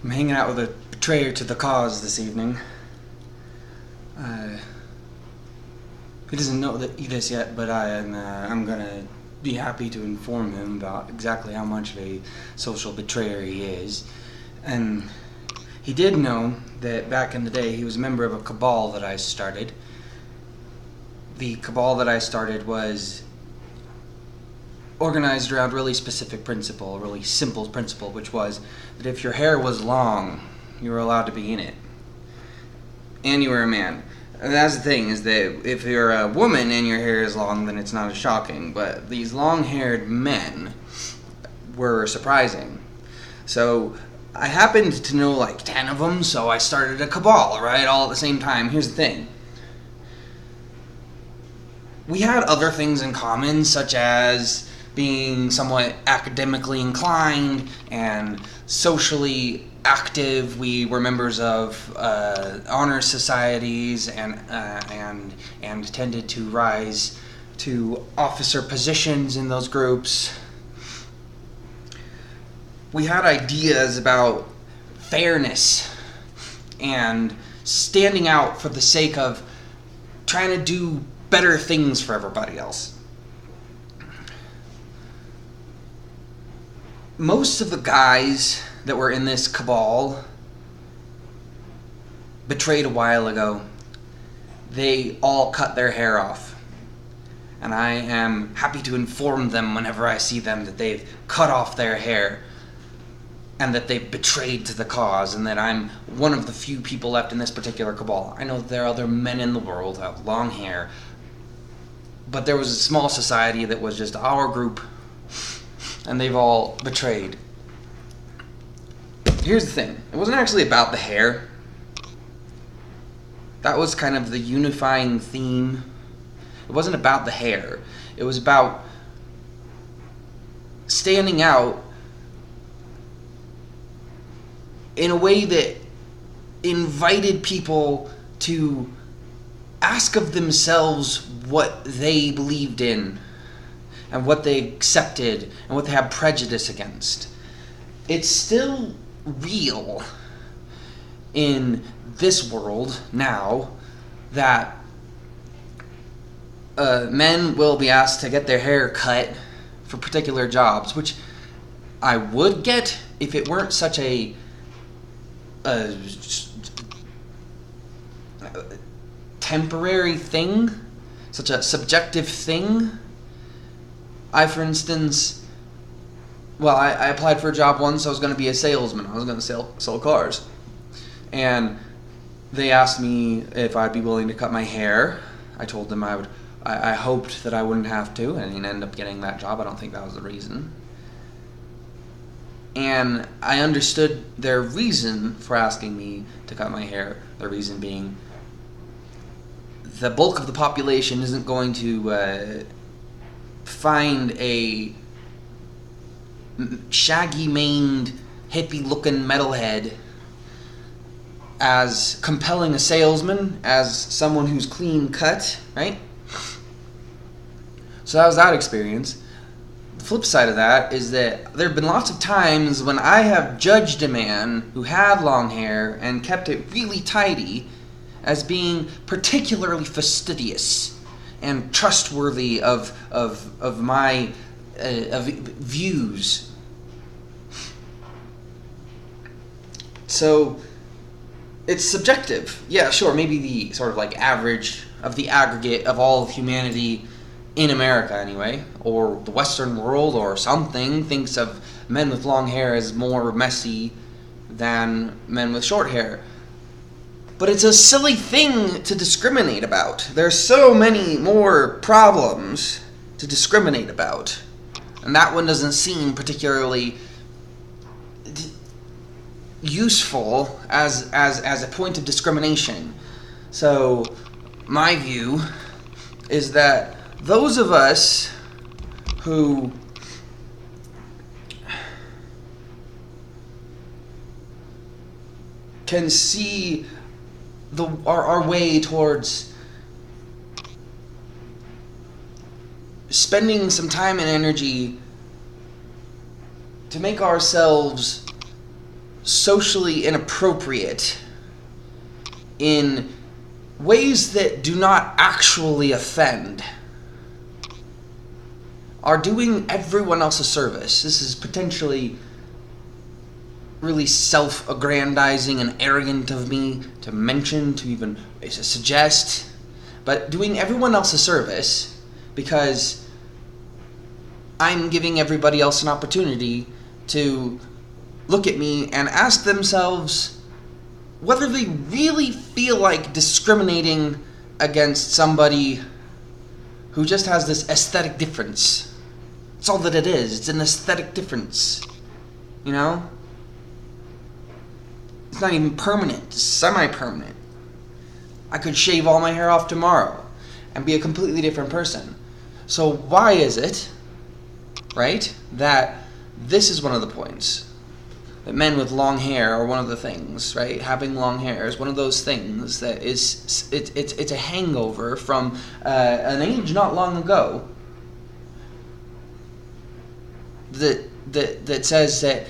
I'm hanging out with a betrayer to the cause this evening. He doesn't know this yet, but I'm gonna be happy to inform him about exactly how much of a social betrayer he is. And he did know that back in the day he was a member of a cabal that I started. The cabal that I started was organized around a really specific principle, a really simple principle, which was that if your hair was long, you were allowed to be in it. And you were a man. And that's the thing, is that if you're a woman and your hair is long, then it's not as shocking. But these long-haired men were surprising. So I happened to know like 10 of them, so I started a cabal, right, all at the same time. Here's the thing. We had other things in common, such as being somewhat academically inclined and socially active. We were members of honor societies and tended to rise to officer positions in those groups. We had ideas about fairness and standing out for the sake of trying to do better things for everybody else. Most of the guys that were in this cabal betrayed a while ago. They all cut their hair off. And I am happy to inform them whenever I see them that they've cut off their hair and that they've betrayed to the cause, and that I'm one of the few people left in this particular cabal. I know that there are other men in the world who have long hair, but there was a small society that was just our group, and they've all betrayed. Here's the thing. It wasn't actually about the hair. That was kind of the unifying theme. It wasn't about the hair. It was about standing out in a way that invited people to ask of themselves what they believed in and what they accepted and what they had prejudice against. It's still real in this world now that men will be asked to get their hair cut for particular jobs, which I would get if it weren't such a temporary thing, such a subjective thing. For instance, I applied for a job once. I was going to be a salesman. I was going to sell cars. And they asked me if I'd be willing to cut my hair. I told them I would. I hoped that I wouldn't have to, and I didn't end up getting that job. I don't think that was the reason. And I understood their reason for asking me to cut my hair. The reason being, the bulk of the population isn't going to find a shaggy-maned, hippie-looking metalhead as compelling a salesman as someone who's clean-cut, right? So that was that experience. The flip side of that is that there have been lots of times when I have judged a man who had long hair and kept it really tidy as being particularly fastidious and trustworthy of my views. So it's subjective. Yeah, sure, maybe the sort of like average of the aggregate of all of humanity in America anyway, or the Western world or something, thinks of men with long hair as more messy than men with short hair. But it's a silly thing to discriminate about. There's so many more problems to discriminate about. And that one doesn't seem particularly useful as a point of discrimination. So my view is that those of us who can see our way towards spending some time and energy to make ourselves socially inappropriate in ways that do not actually offend are doing everyone else a service. This is potentially really self-aggrandizing and arrogant of me to mention, to even suggest, but doing everyone else a service because I'm giving everybody else an opportunity to look at me and ask themselves whether they really feel like discriminating against somebody who just has this aesthetic difference. That's all that it is. It's an aesthetic difference. You know? It's not even permanent. It's semi-permanent. I could shave all my hair off tomorrow and be a completely different person. So why is it, right, that this is one of the points? That men with long hair are one of the things, right? Having long hair is one of those things that is, it's a hangover from an age not long ago that says that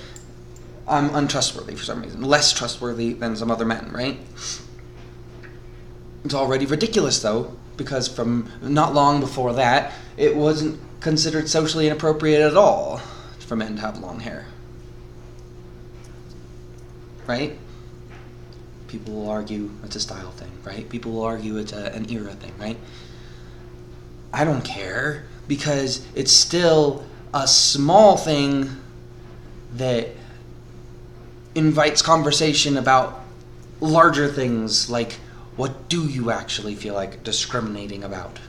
I'm untrustworthy for some reason, less trustworthy than some other men, right? It's already ridiculous, though, because from not long before that, it wasn't considered socially inappropriate at all for men to have long hair. Right? People will argue it's a style thing, right? People will argue it's an era thing, right? I don't care, because it's still a small thing that invites conversation about larger things like, what do you actually feel like discriminating about?